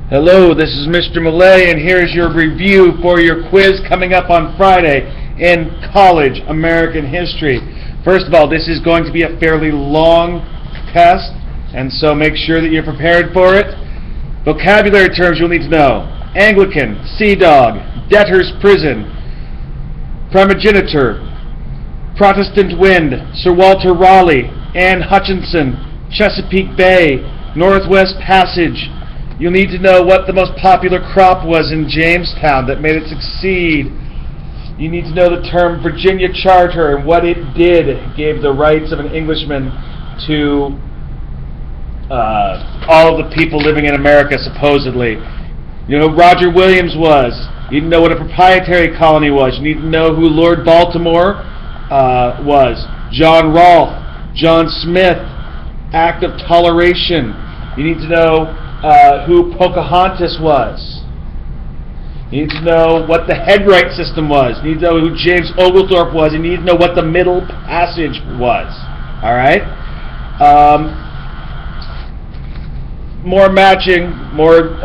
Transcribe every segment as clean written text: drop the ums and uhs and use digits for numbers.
Hello, this is Mr. Millay, and here's your review for your quiz coming up on Friday in college American history. First of all, this is going to be a fairly long test, and so make sure that you're prepared for it. Vocabulary terms you'll need to know: Anglican, sea dog, debtor's prison, primogeniture, Protestant wind, Sir Walter Raleigh, Anne Hutchinson, Chesapeake Bay, Northwest Passage. You'll need to know what the most popular crop was in Jamestown that made it succeed. You need to know the term Virginia Charter and what it did. It gave the rights of an Englishman to all of the people living in America, supposedly. You know who Roger Williams was. You need to know what a proprietary colony was. You need to know who Lord Baltimore was. John Rolfe, John Smith, Act of Toleration. You need to know who Pocahontas was. You need to know what the headright system was. You need to know who James Oglethorpe was. You need to know what the Middle Passage was. Alright? More matching, more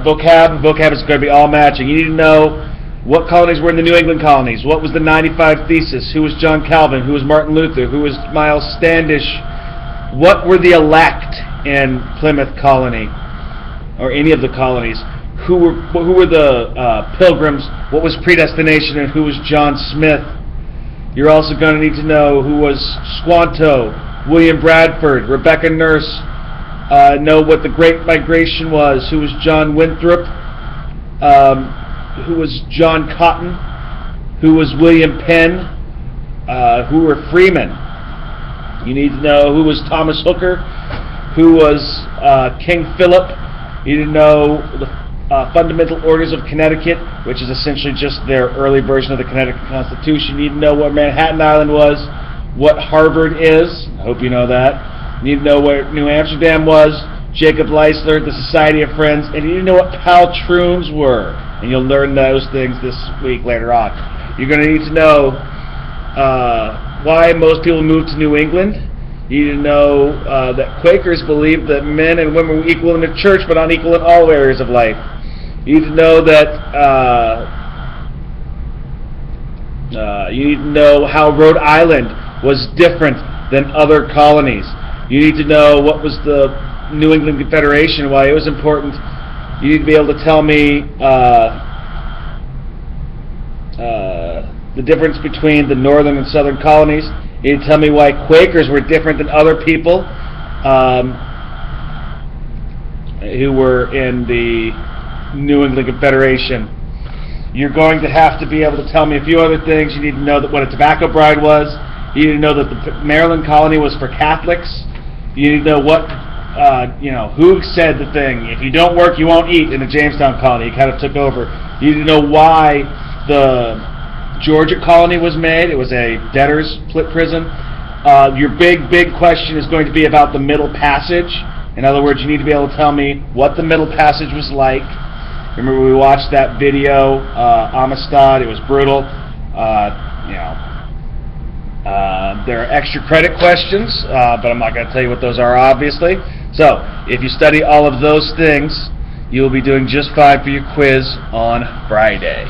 vocab. Vocab is going to be all matching. You need to know what colonies were in the New England colonies. What was the 95 Thesis? Who was John Calvin? Who was Martin Luther? Who was Miles Standish? What were the elect in Plymouth colony, or any of the colonies? Who were the Pilgrims? What was predestination, and who was John Smith? You're also going to need to know who was Squanto, William Bradford, Rebecca Nurse. Know what the Great Migration was. Who was John Winthrop? Who was John Cotton? Who was William Penn? Who were freemen? You need to know who was Thomas Hooker, who was King Philip. You need to know the Fundamental Orders of Connecticut, which is essentially just their early version of the Connecticut Constitution. You need to know what Manhattan Island was, what Harvard is. I hope you know that. You need to know where New Amsterdam was, Jacob Leisler, the Society of Friends, and you need to know what Poltroons were. And you'll learn those things this week later on. You're going to need to know why most people moved to New England. You need to know that Quakers believed that men and women were equal in the church, but unequal in all areas of life. You need to know that you need to know how Rhode Island was different than other colonies. You need to know what was the New England Confederation, why it was important. You need to be able to tell me the difference between the northern and southern colonies. You need to tell me why Quakers were different than other people who were in the New England Confederation. You're going to have to be able to tell me a few other things. You need to know that what a tobacco bride was. You need to know that the Maryland colony was for Catholics. You need to know what, who said the thing, if you don't work, you won't eat, in the Jamestown colony. It kind of took over. You need to know why the Georgia colony was made. It was a debtor's prison. Your big question is going to be about the Middle Passage. In other words, you need to be able to tell me what the Middle Passage was like. Remember, we watched that video, Amistad. It was brutal. There are extra credit questions, but I'm not going to tell you what those are, obviously. So, if you study all of those things, you will be doing just fine for your quiz on Friday.